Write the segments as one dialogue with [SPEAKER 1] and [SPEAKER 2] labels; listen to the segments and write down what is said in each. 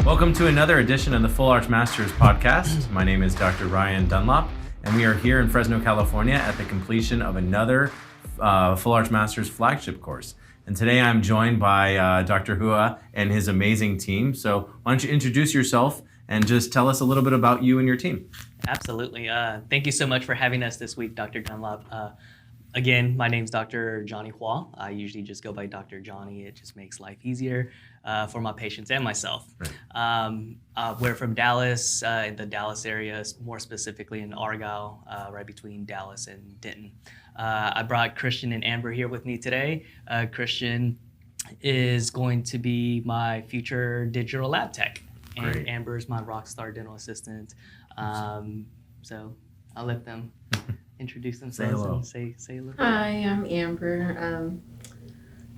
[SPEAKER 1] Welcome to another edition of the Full Arch Masters podcast. My name is Dr. Ryan Dunlop, and we are here in Fresno, California at the completion of another Full Arch Masters flagship course. And today I'm joined by Dr. Hua and his amazing team. So why don't you introduce yourself and just tell us a little bit about you and your team.
[SPEAKER 2] Absolutely. Thank you so much for having us this week, Dr. Dunlop. Again, my name's Dr. Johnny Hua. I usually just go by Dr. Johnny. It just makes life easier for my patients and myself. Right. We're from Dallas, in the Dallas area, more specifically in Argyle, right between Dallas and Denton. I brought Christian and Amber here with me today. Christian is going to be my future digital lab tech, and
[SPEAKER 1] Great.
[SPEAKER 2] Amber is my rockstar dental assistant. So I'll let them introduce themselves and say a little bit.
[SPEAKER 3] Hi, I'm Amber.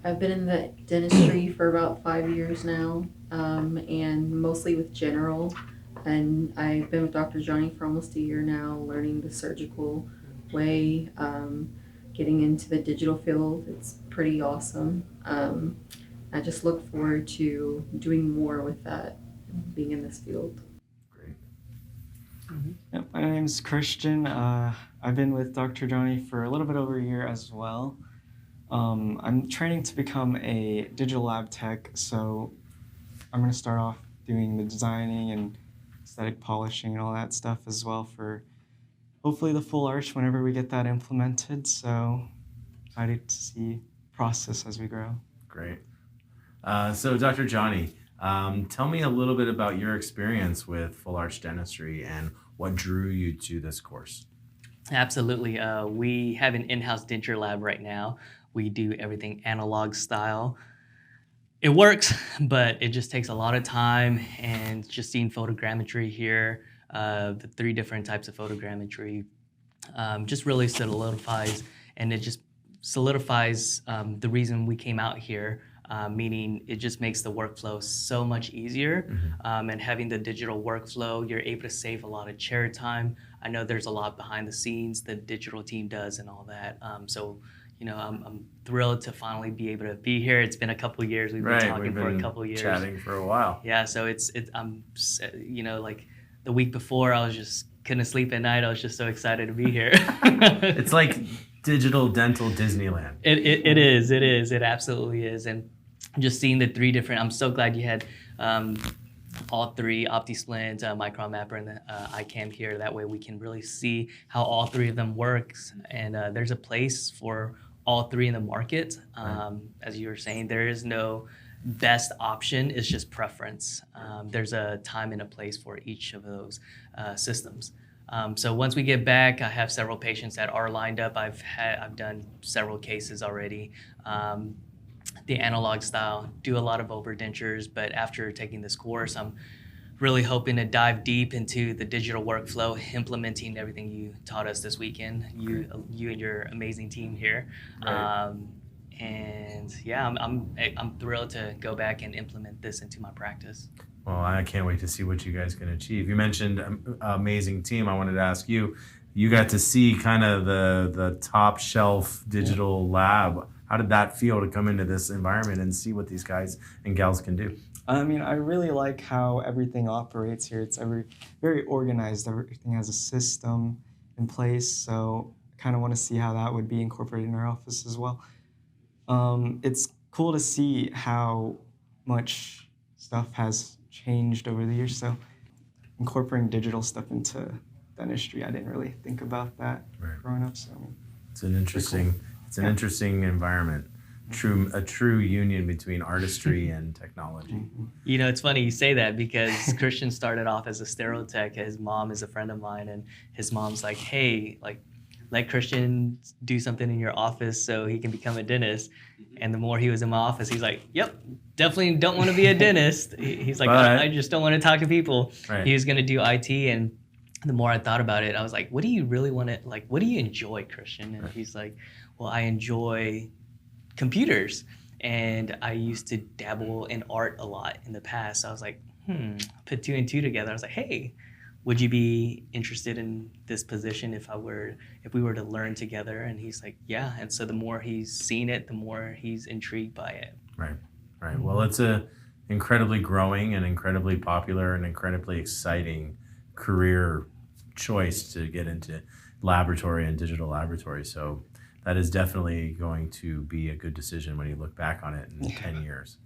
[SPEAKER 3] I've been in the dentistry for about 5 years now, and mostly with general. And I've been with Dr. Johnny for almost a year now, learning the surgical way, getting into the digital field. It's pretty awesome. I just look forward to doing more with that, being in this field.
[SPEAKER 2] Mm-hmm.
[SPEAKER 4] Yep, my name's Christian. I've been with Dr. Johnny for a little bit over a year as well. I'm training to become a digital lab tech, so I'm going to start off doing the designing and aesthetic polishing and all that stuff as well for hopefully the full arch whenever we get that implemented. So excited to see the process as we grow.
[SPEAKER 1] Great. So Dr. Johnny, tell me a little bit about your experience with full arch dentistry and what drew you to this course.
[SPEAKER 2] Absolutely. We have an in-house denture lab right now. We do everything analog style. It works, but it just takes a lot of time, and just seeing photogrammetry here, the 3 different types of photogrammetry, just really solidifies, and it just solidifies the reason we came out here. Meaning it just makes the workflow so much easier. Mm-hmm. And having the digital workflow, you're able to save a lot of chair time. I know there's a lot behind the scenes the digital team does and all that. So, I'm thrilled to finally be able to be here. It's been a couple of years. We've been talking for a couple of years.
[SPEAKER 1] Chatting for a while.
[SPEAKER 2] Yeah, so I'm like the week before, I was just couldn't sleep at night. I was just so excited to be here.
[SPEAKER 1] It's like digital dental Disneyland.
[SPEAKER 2] It is. It absolutely is. And just seeing the 3 different, I'm so glad you had all 3, OptiSplint, Micron Mapper, and the iCam here. That way we can really see how all 3 of them works. And there's a place for all 3 in the market. As you were saying, there is no best option. It's just preference. There's a time and a place for each of those systems. So once we get back, I have several patients that are lined up. I've done several cases already. The analog style, do a lot of overdentures, but after taking this course, I'm really hoping to dive deep into the digital workflow, implementing everything you taught us this weekend, you and your amazing team here. Right. And yeah, I'm thrilled to go back and implement this into my practice.
[SPEAKER 1] Well, I can't wait to see what you guys can achieve. You mentioned amazing team. I wanted to ask you, you got to see kind of the top shelf digital lab. How did that feel to come into this environment and see what these guys and gals can do?
[SPEAKER 4] I mean, I really like how everything operates here. It's very organized. Everything has a system in place. So I kind of want to see how that would be incorporated in our office as well. It's cool to see how much stuff has changed over the years. So incorporating digital stuff into dentistry, I didn't really think about that growing up. So
[SPEAKER 1] it's an interesting. Cool. It's an interesting environment, a true union between artistry and technology.
[SPEAKER 2] It's funny you say that because Christian started off as a sterile tech. His mom is a friend of mine, and his mom's like, hey, let Christian do something in your office so he can become a dentist. And the more he was in my office, he's like, yep, definitely don't want to be a dentist. He's like, I just don't want to talk to people. Right. He was going to do IT, and the more I thought about it, I was like, what do you really want to, what do you enjoy, Christian? And he's like, well, I enjoy computers, and I used to dabble in art a lot in the past. So I was like, put 2 and 2 together. I was like, hey, would you be interested in this position if we were to learn together? And he's like, yeah. And so the more he's seen it, the more he's intrigued by it.
[SPEAKER 1] Right. Well, it's a incredibly growing and incredibly popular and incredibly exciting career choice to get into laboratory and digital laboratory. So that is definitely going to be a good decision when you look back on it in 10 years.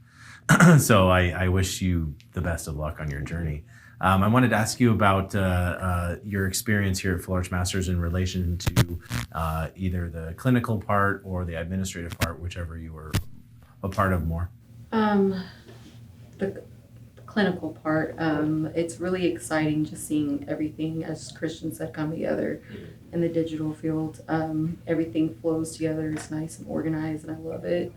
[SPEAKER 1] So I wish you the best of luck on your journey. I wanted to ask you about your experience here at Full Arch Masters in relation to either the clinical part or the administrative part, whichever you were a part of more.
[SPEAKER 3] The clinical part, it's really exciting just seeing everything, as Christian said, come together in the digital field. Everything flows together. It's nice and organized, and I love it.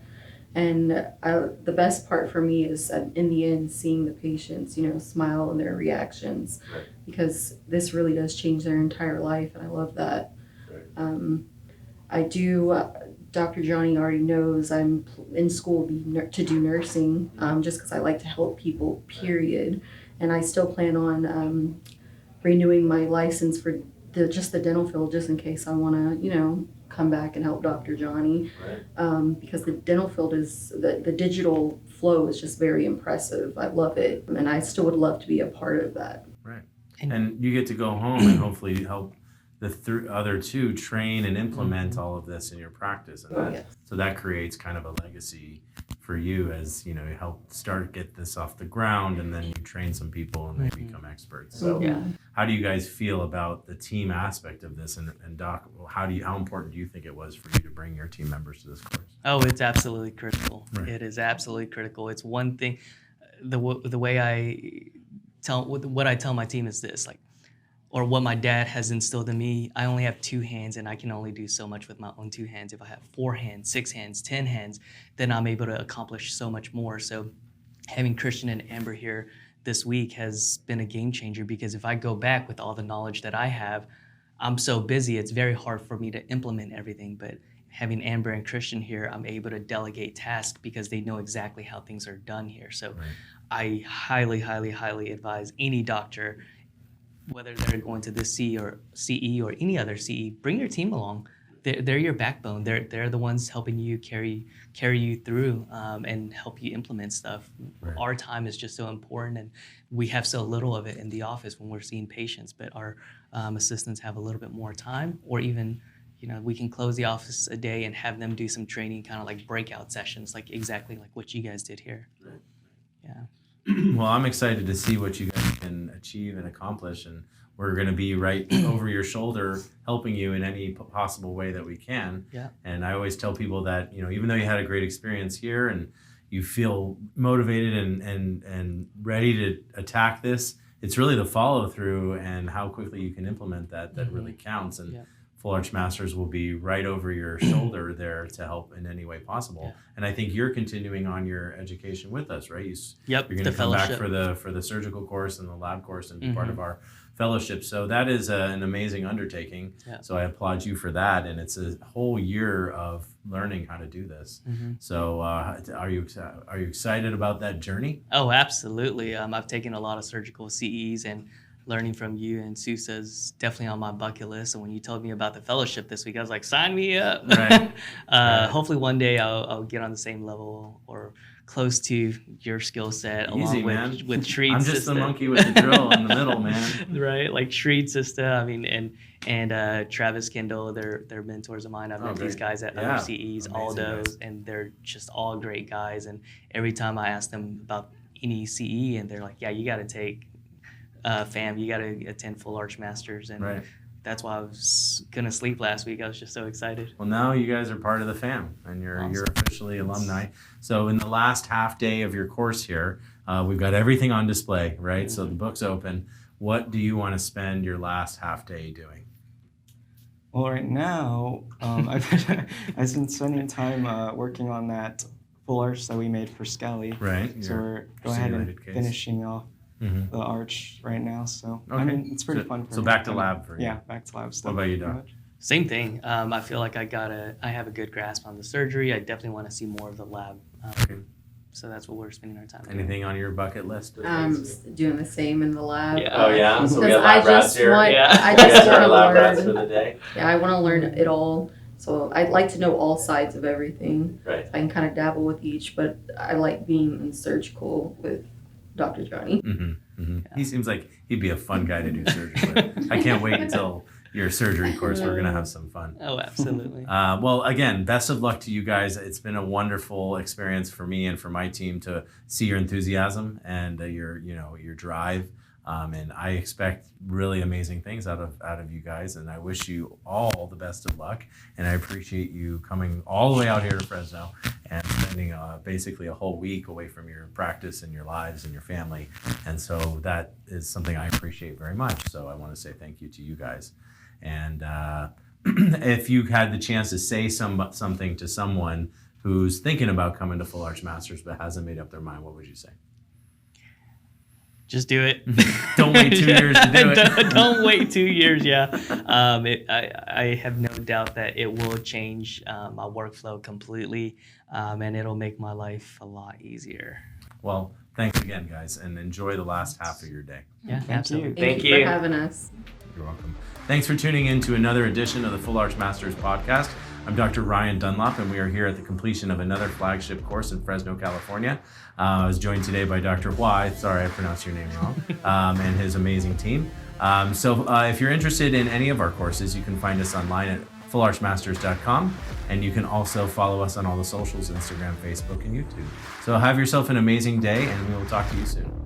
[SPEAKER 3] And the best part for me is in the end seeing the patients, smile and their reactions, because this really does change their entire life, and I love that. I do. Dr. Johnny already knows I'm in school to do nursing, just because I like to help people, period. And I still plan on renewing my license for just the dental field, just in case I want to, come back and help Dr. Johnny. Because the dental field the digital flow is just very impressive. I love it, and I still would love to be a part of that.
[SPEAKER 1] Right. And you get to go home and hopefully help the other two train and implement all of this in your practice, and so that creates kind of a legacy for you as you help get this off the ground, and then you train some people and they become experts. So how do you guys feel about the team aspect of this, and Doc, how important do you think it was for you to bring your team members to this course?
[SPEAKER 2] Oh, it's absolutely critical.
[SPEAKER 1] Right.
[SPEAKER 2] It is absolutely critical. It's one thing. The way what I tell my team is this, or what my dad has instilled in me, I only have 2 hands, and I can only do so much with my own 2 hands. If I have 4 hands, 6 hands, 10 hands, then I'm able to accomplish so much more. So having Christian and Amber here this week has been a game changer, because if I go back with all the knowledge that I have, I'm so busy, it's very hard for me to implement everything. But having Amber and Christian here, I'm able to delegate tasks because they know exactly how things are done here. So I highly, highly, highly advise any doctor, whether they're going to the CE or any other CE, bring your team along. They're your backbone. They're the ones helping you carry you through and help you implement stuff. Right. Our time is just so important, and we have so little of it in the office when we're seeing patients. But our assistants have a little bit more time, or even we can close the office a day and have them do some training, kind of like breakout sessions, exactly like what you guys did here. Right. Yeah.
[SPEAKER 1] Well, I'm excited to see what you guys can achieve and accomplish, and we're going to be right over your shoulder helping you in any possible way that we can.
[SPEAKER 2] Yeah.
[SPEAKER 1] And I always tell people that, even though you had a great experience here and you feel motivated and ready to attack this, it's really the follow through and how quickly you can implement that really counts. And Full Arch Masters will be right over your shoulder there to help in any way possible. Yeah. And I think you're continuing on your education with us, right? You're going to come back for the surgical course and the lab course and be part of our fellowship. So that is an amazing undertaking. Yeah. So I applaud you for that. And it's a whole year of learning how to do this. So are you excited about that journey?
[SPEAKER 2] Oh, absolutely. I've taken a lot of surgical CEs, and learning from you and Sousa is definitely on my bucket list. And when you told me about the fellowship this week, I was like, sign me up. Right. Hopefully one day I'll get on the same level or close to your skill set.
[SPEAKER 1] Easy,
[SPEAKER 2] along
[SPEAKER 1] man.
[SPEAKER 2] With Shreed's
[SPEAKER 1] I'm just
[SPEAKER 2] sister.
[SPEAKER 1] the monkey with the drill in the middle, man.
[SPEAKER 2] Right, like Shreed's sister. I mean, and Travis Kendall, they're mentors of mine. I've met these guys at other CEs, Aldo, and they're just all great guys. And every time I ask them about any CE, and they're like, yeah, you got to take fam, you got to attend Full Arch Masters. And that's why I was going to sleep last week. I was just so excited.
[SPEAKER 1] Well, now you guys are part of the fam, and you're officially alumni. So in the last half day of your course here, we've got everything on display, right? So the book's open. What do you want to spend your last half day doing?
[SPEAKER 4] Well, right now, I've been spending time working on that full arch that we made for Skelly.
[SPEAKER 1] Right.
[SPEAKER 4] So we're going ahead and finishing off the arch right now. So I mean, it's pretty fun.
[SPEAKER 1] So back to lab for you.
[SPEAKER 4] Yeah, back to lab stuff.
[SPEAKER 1] What about you, Doc?
[SPEAKER 2] Same thing. I feel like I have a good grasp on the surgery. I definitely want to see more of the lab. So that's what we're spending our time doing.
[SPEAKER 1] Anything on your bucket list?
[SPEAKER 3] Doing the same in the lab.
[SPEAKER 2] Yeah.
[SPEAKER 1] Oh yeah, so we got lab rats here.
[SPEAKER 3] I just want to
[SPEAKER 1] lab rats
[SPEAKER 3] learn.
[SPEAKER 1] for the day.
[SPEAKER 3] Yeah, I want to learn it all. So I'd like to know all sides of everything.
[SPEAKER 1] Right.
[SPEAKER 3] I can kind of dabble with each, but I like being in surgical with Dr. Johnny.
[SPEAKER 1] He seems like he'd be a fun guy to do surgery with. I can't wait until your surgery course. We're going to have some fun.
[SPEAKER 2] Oh, absolutely.
[SPEAKER 1] Well, again, best of luck to you guys. It's been a wonderful experience for me and for my team to see your enthusiasm and your drive. And I expect really amazing things out of you guys. And I wish you all the best of luck. And I appreciate you coming all the way out here to Fresno and spending basically a whole week away from your practice and your lives and your family. And so that is something I appreciate very much. So I want to say thank you to you guys. And if you had the chance to say something to someone who's thinking about coming to Full Arch Masters but hasn't made up their mind, what would you say?
[SPEAKER 2] Just do it.
[SPEAKER 1] Don't wait 2 years to do it.
[SPEAKER 2] Don't wait 2 years. Yeah. I have no doubt that it will change my workflow completely, and it'll make my life a lot easier.
[SPEAKER 1] Well, thanks again, guys, and enjoy the last half of your day.
[SPEAKER 2] Yeah,
[SPEAKER 4] Thank
[SPEAKER 2] absolutely.
[SPEAKER 4] you.
[SPEAKER 3] Thank you for having us.
[SPEAKER 1] You're welcome. Thanks for tuning in to another edition of the Full Arch Masters podcast. I'm Dr. Ryan Dunlop, and we are here at the completion of another flagship course in Fresno, California. I was joined today by Dr. Huai, sorry I pronounced your name wrong, and his amazing team. So if you're interested in any of our courses, you can find us online at fullarchmasters.com, and you can also follow us on all the socials, Instagram, Facebook, and YouTube. So have yourself an amazing day, and we will talk to you soon.